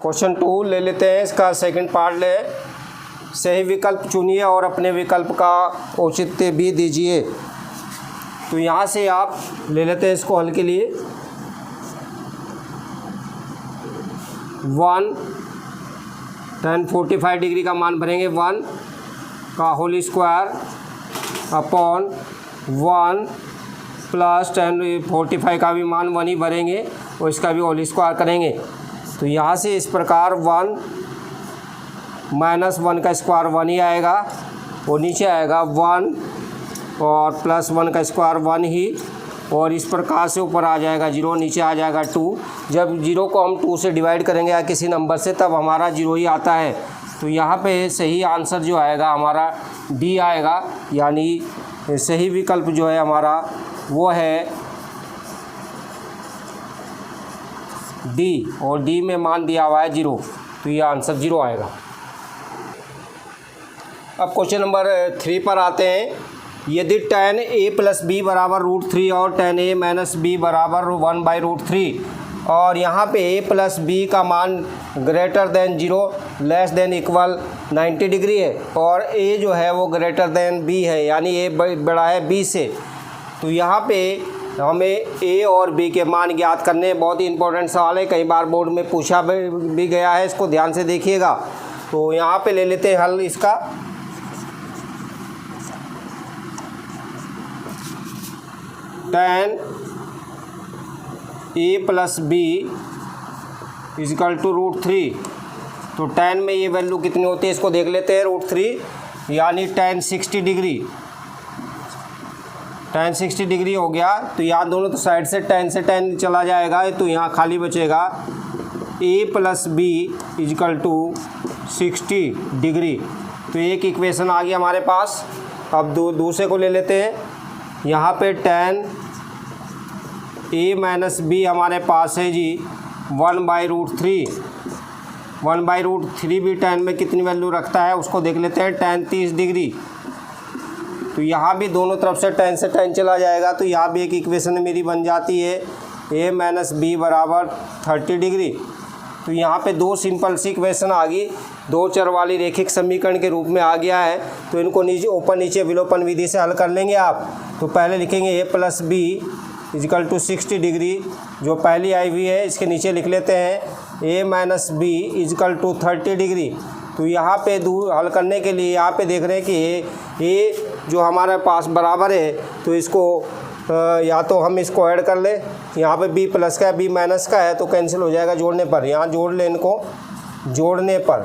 Question 2 ले लेते हैं, इसका सेकंड पार्ट ले। सही विकल्प चुनिए और अपने विकल्प का औचित्य भी दीजिए। तो यहाँ से आप ले लेते हैं इसको हल के लिए। 1 tan 45 डिग्री का मान भरेंगे 1 का whole square upon 1 plus tan 45 का भी मान 1 ही भरेंगे और इसका भी होल स्क्वायर करेंगे। तो यहाँ से इस प्रकार 1 माइनस 1 का स्क्वायर 1 ही आएगा और नीचे आएगा 1 और प्लस 1 का स्क्वायर 1 ही, और इस प्रकार से ऊपर आ जाएगा 0, नीचे आ जाएगा 2। जब 0 को हम 2 से डिवाइड करेंगे या किसी नंबर से तब हमारा 0 ही आता है। तो यहाँ पे सही आंसर जो आएगा हमारा डी आएगा, यानी सही विकल्प जो है हमारा वो है डी, और डी में मान दिया हुआ है 0, तो ये आंसर 0 आएगा। अब क्वेश्चन नंबर 3 पर आते हैं। यदि tan a प्लस बी बराबर √3 और tan a माइनस बी बराबर 1/√3 और यहाँ पे a प्लस बी का मान greater than 0 less than equal 90 degree है और a जो है वो ग्रेटर देन b है, यानी a बड़ा है b से, तो यहाँ पे हमें a और b के मान ज्ञात करने। बहुत ही इंपॉर्टेंट सवाल है, कई बार बोर्ड में पूछा भी गया है, इसको ध्यान से देखिएगा। तो यहाँ पे ले लेते हैं हल इसका। tan a plus B is equal to √3, तो tan में ये वैल्यू कितनी होती है इसको देख लेते हैं। √3 यानी tan 60 डिग्री, tan 60 डिग्री हो गया। तो यहाँ दोनों तो साइड से tan चला जाएगा, तो यहाँ खाली बचेगा a plus B is equal to 60 degree. तो एक इक्वेशन आ गया हमारे पास। अब दूसरे को ले लेते हैं। यहाँ पे tan a माइनस बी हमारे पास है जी 1/√3। 1/√3 भी tan में कितनी वैल्यू रखता है उसको देख लेते हैं। tan 30 डिग्री, तो यहाँ भी दोनों तरफ से tan से tan चला जाएगा, तो यहाँ भी एक इक्वेशन मेरी बन जाती है a माइनस बी बराबर 30 डिग्री। तो यहाँ पे दो सिंपल सी इक्वेशन आ गई, दो चर वाली रेखिक समीकरण के रूप में आ गया है। तो इनको नीचे ऊपर नीचे विलोपन विधि से हल कर लेंगे आप। तो पहले लिखेंगे a plus B is equal to 60 degree, जो पहली आई हुई है इसके नीचे लिख लेते हैं a minus B is equal to 30 degree. तो यहाँ पे हल करने के लिए यहाँ पे देख रहे हैं कि a जो हमारे पास बराबर है, तो इसको या तो हम इसको ऐड कर लें, यहाँ पे b प्लस का है b माइनस का है, तो कैंसिल हो जाएगा जोड़ने पर। यहाँ जोड़ लें इनको, जोड़ने पर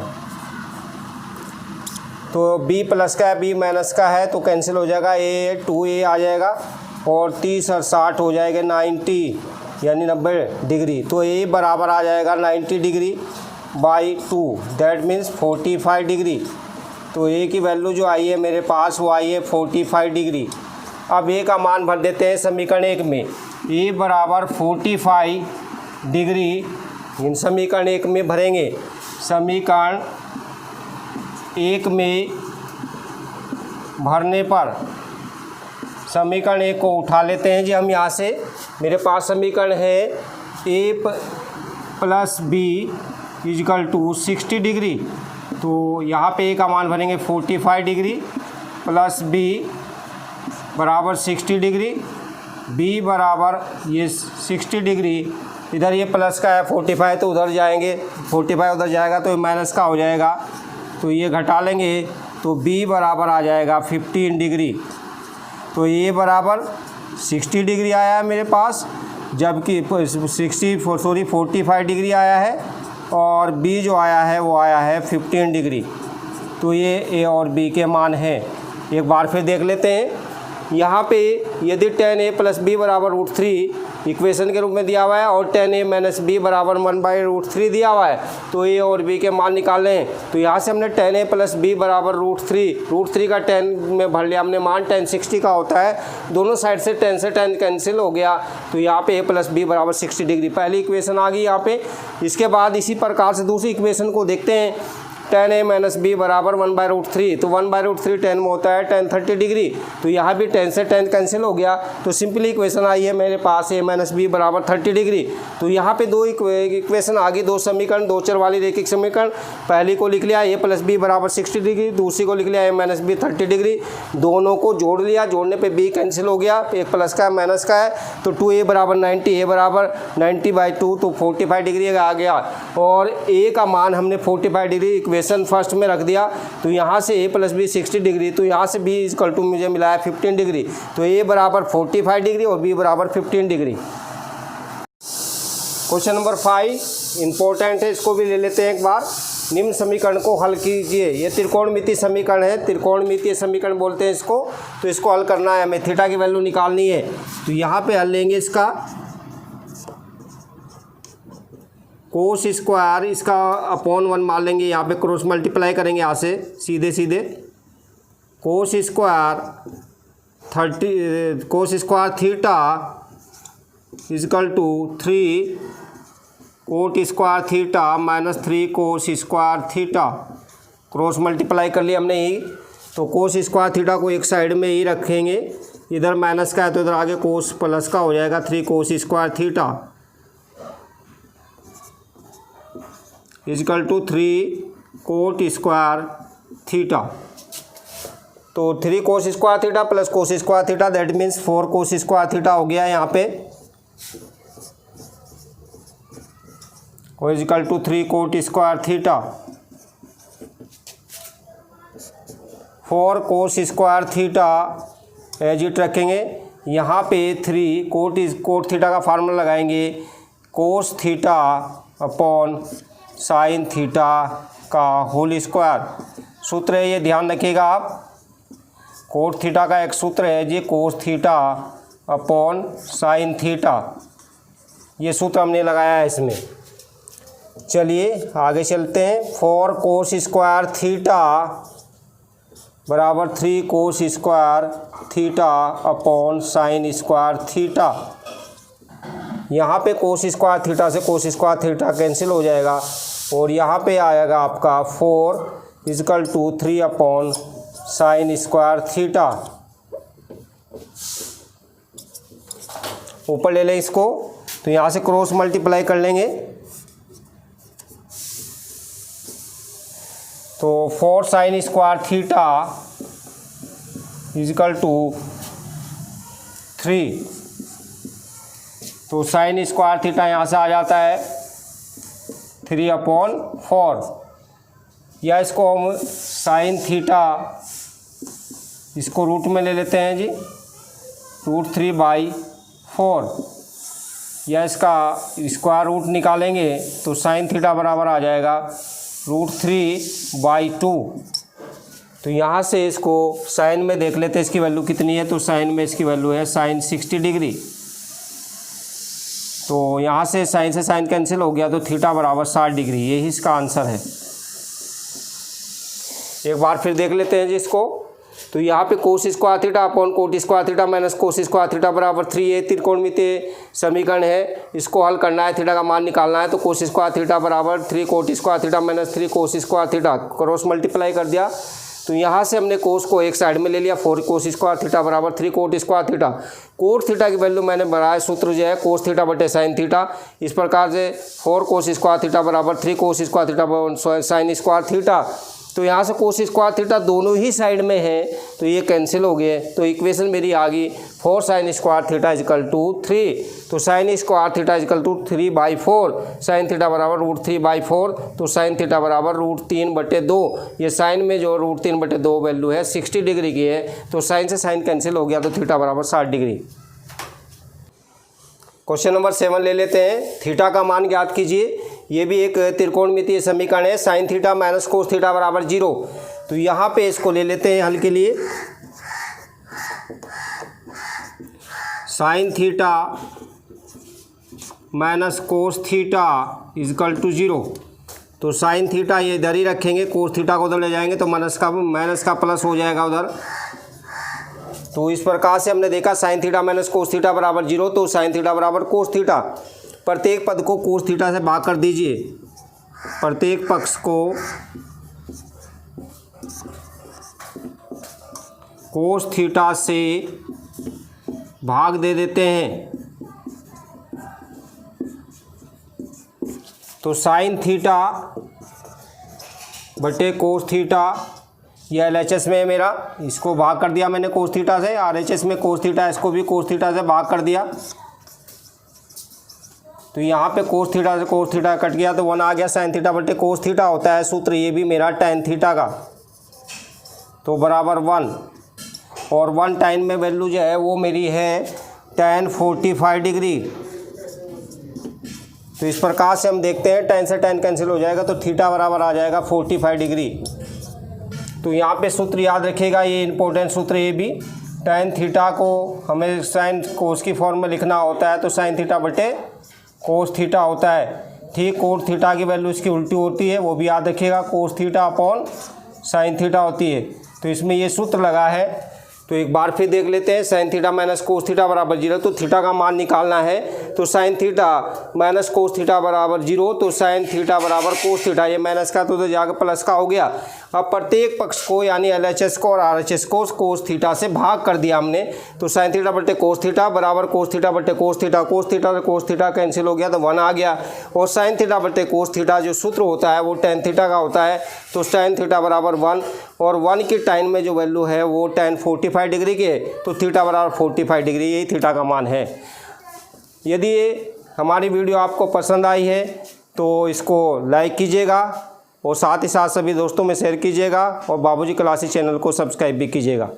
तो b प्लस का है b माइनस का है, तो कैंसिल हो जाएगा, a 2a आ जाएगा और 30 और 60 हो जाएगा 90 यानी 90 डिग्री। तो a बराबर आ जाएगा 90 degree by 2, that means 45 degree. तो a की वैल्यू जो आई है मेरे पास वो आई है 45 डिग्री। अब a का मान भर देते हैं समीकरण 1 में। a बराबर 45 डिग्री इन समीकरण 1 में भरेंगे। समीकरण 1 में भरने पर समीकरण 1 को उठा लेते हैं जी हम यहाँ से। मेरे पास समीकरण है a plus B is equal to 60 degree, तो यहाँ पे a का मान भरेंगे 45 डिग्री प्लस b बराबर 60 डिग्री, b बराबर ये 60 डिग्री, इधर ये प्लस का है 45 तो उधर जाएंगे, 45 उधर जाएगा तो ये माइनस का हो जाएगा, तो ये घटा लेंगे तो b बराबर आ जाएगा 15 डिग्री। तो a बराबर 60 डिग्री आया है मेरे पास, जबकि 45 डिग्री आया है और b जो आया है वो आया है 15 डिग्री। तो ये a और b के मान हैं। एक बार फिर देख लेते हैं। यहाँ पे यदि tan a प्लस बी बराबर √3 इक्वेशन के रूप में दिया हुआ है और tan a माइनस बी बराबर 1/√3 दिया हुआ है, तो a और b के मान निकालने हैं। तो यहाँ से हमने tan a प्लस बी बराबर √3 का tan में भर लिया हमने मान, tan 60 का होता है, दोनों साइड से tan कैंसिल हो गया। तो यहाँ पे a प्लस बी बराबर 60 डिग्री पहली इक्वेशन आ गई यहाँ पे। इसके बाद इसी प्रकार से दूसरी इक्वेशन को देखते हैं। tan a माइनस बी बराबर 1/√3, तो 1/√3 tan में होता है tan 30 डिग्री। तो यहाँ भी tan से tan कैंसिल हो गया, तो सिंपली इक्वेशन आई है मेरे पास a माइनस बी बराबर 30 डिग्री। तो यहाँ पे दो इक्वेशन आ गई, दो समीकरण, दो चर वाली रेखिक समीकरण। पहली को लिख लिया a प्लस बी बराबर 60 डिग्री, दूसरी को लिख लिया a माइनस बी 30 डिग्री। दोनों को जोड़ लिया, जोड़ने पे b कैंसिल हो गया, एक प्लस का माइनस का है, तो 2a बराबर 90, a बराबर 90/2, तो 45 डिग्री आ गया। और a का मान हमने 45 डिग्री इक्वेशन फर्स्ट में रख दिया, तो यहाँ से a प्लस बी 60 डिग्री, तो यहाँ से b इक्वल टू मुझे मिला है 15 डिग्री। तो a बराबर 45 डिग्री और b बराबर 15 डिग्री। क्वेश्चन नंबर 5 इंपॉर्टेंट है, इसको भी ले लेते हैं एक बार। निम्न समीकरण को हल कीजिए। ये त्रिकोणमितीय समीकरण है, त्रिकोणमितीय समीकरण बोलते हैं इसको। तो इसको हल करना है, हमें थीटा की वैल्यू निकालनी है। तो यहाँ पे हल लेंगे इसका कोस स्क्वायर, इसका अपॉन 1 मान लेंगे, यहाँ पे क्रॉस मल्टीप्लाई करेंगे यहाँ से सीधे सीधे। Cos square theta is equal to 3 cot square theta minus 3 cos square theta. Cross multiply कर लिया हमने ही, तो कोस स्क्वायर थीटा को एक साइड में ही रखेंगे, इधर माइनस का है तो इधर आगे कोस प्लस का हो जाएगा, 3 cos square theta is equal to 3 cot square theta. तो 3 cos square theta plus cos square theta that means 4 cos square theta हो गया यहाँ पे, is equal to 3 cot square theta. 4 cos square theta as it रखेंगे, यहाँ पे 3 कोट थीटा का formula लगाएंगे, cos theta upon sine theta का होल स्क्वायर। सूत्र है ये, ध्यान रखिएगा आप। कोट थीटा का एक सूत्र है जी, cos theta upon sine theta, ये सूत्र हमने लगाया है इसमें। चलिए आगे चलते हैं। 4 कोस स्क्वायर थीटा बराबर 3 cos square theta upon sine square theta. यहाँ पे कोस स्क्वायर थीटा से कोस स्क्वायर थीटा कैंसिल हो जाएगा, और यहाँ पे आएगा आपका 4 is equal to 3 upon sine square theta. ऊपर ले लें इसको, तो यहाँ से क्रॉस मल्टीप्लाई कर लेंगे, तो 4 sine square theta is equal to 3, तो साइन स्क्वायर थीटा यहाँ से आ जाता है 3/4, या इसको हम साइन थीटा इसको रूट में ले लेते हैं जी, √3/4, या इसका स्क्वायर रूट निकालेंगे तो साइन थीटा बराबर आ जाएगा √3/2। तो यहाँ से इसको साइन में देख लेते हैं इसकी वैल्यू कितनी है, तो साइन में इसकी वैल्यू है साइन 60 डिग्री। तो यहाँ से साइन कैंसिल हो गया, तो थीटा बराबर 60 डिग्री, यही इसका आंसर है। एक बार फिर देख लेते हैं जी इसको। तो यहाँ पे कोस square theta upon coat square theta minus कोस स्क्वायर थीटा बराबर 3, ये त्रिकोणमितीय समीकरण है, इसको हल करना है, थीटा का मान निकालना है। तो कोस स्क्वायर थीटा बराबर 3 cot square theta minus 3 cos square theta, cross multiply कर दिया। तो यहाँ से हमने कोस को एक साइड में ले लिया, 4 कोस स्क्वायर थीटा बराबर 3 cot square theta. Cot theta की वैल्यू मैंने बनाया, सूत्र जो है कोस थीटा बटे साइन थीटा। इस प्रकार से 4 कोस स्क्वायर थीटा बराबर 3 cos square theta sine square theta. तो यहाँ से कोस स्क्वायर थीटा दोनों ही साइड में है, तो ये कैंसिल हो गए, तो इक्वेशन मेरी आ गई 4 sine square theta is equal to 3। तो sine square theta is equal to 3/4, sine theta बराबर √3/4, तो साइन थीटा बराबर √3/2। ये साइन में जो √3/2 वैल्यू है 60 डिग्री की है, तो साइन से साइन कैंसिल हो गया, तो थीटा बराबर 60 डिग्री। क्वेश्चन नंबर 7 ले लेते हैं। थीटा का मान ज्ञात कीजिए। ये भी एक त्रिकोणमितीय समीकरण है, sign theta minus cos theta बराबर 0। तो यहाँ पे इसको ले लेते हैं हल के लिए। Sine theta minus cos theta is equal to 0। तो साइन थीटा ये इधर ही रखेंगे, कोस थीटा को उधर ले जाएंगे तो माइनस का प्लस हो जाएगा उधर। तो इस प्रकार से हमने देखा sign theta minus cos theta बराबर 0, तो साइन थीटा बराबर कोस थीटा। प्रत्येक पद को कोस थीटा से भाग कर दीजिए, प्रत्येक पक्ष को कोस थीटा से भाग दे देते हैं तो साइन थीटा बटे कोस थीटा, यह LHS में है मेरा, इसको भाग कर दिया मैंने कोस थीटा से, RHS में कोस थीटा, इसको भी कोस थीटा से भाग कर दिया। तो यहाँ पे कोस थीटा से कोस थीटा कट गया तो 1 आ गया। साइन थीटा बटे कोस थीटा होता है सूत्र ये भी मेरा tan थीटा का, तो बराबर 1, और 1 tan में वैल्यू जो है वो मेरी है tan 45 डिग्री। तो इस प्रकार से हम देखते हैं tan से tan कैंसिल हो जाएगा तो थीटा बराबर आ जाएगा 45 डिग्री। तो यहाँ पे सूत्र याद रखिएगा, ये इंपॉर्टेंट सूत्र ये भी, tan थीटा को हमें साइन कोस की फॉर्म में लिखना होता है तो साइन थीटा बटे कोस थीटा होता है। ठीक, कोस थीटा की वैल्यू इसकी उल्टी होती है, वो भी याद रखिएगा, कोस थीटा अपॉन साइन थीटा होती है। तो इसमें ये सूत्र लगा है, तो एक बार फिर देख लेते हैं। Sign theta minus cos theta बराबर 0, तो थीटा का मान निकालना है, तो sign theta minus cos theta बराबर 0, तो साइन थीटा बराबर कोस थीटा, ये माइनस का तो जाकर प्लस का हो गया। अब प्रत्येक पक्ष को यानी LHS को और RHS को कोस थीटा से भाग कर दिया हमने, तो साइन थीटा बटे कोस थीटा बराबर कोस थीटा बटे कोस थीटा, कोस थीटा से कोस थीटा कैंसिल हो गया तो 1 आ गया। और साइन थीटा बटे कोस थीटा जो सूत्र होता है वो tan थीटा का होता है, तो tan थीटा बराबर 1, और 1 की टाइम में जो वैल्यू है वो tan 45 डिग्री की है, तो थीटा बराबर 45 डिग्री, यही थीटा का मान है। यदि हमारी वीडियो आपको पसंद आई है तो इसको लाइक कीजिएगा और साथ ही साथ सभी दोस्तों में शेयर कीजिएगा और बाबूजी क्लासेस चैनल को सब्सक्राइब भी कीजिएगा।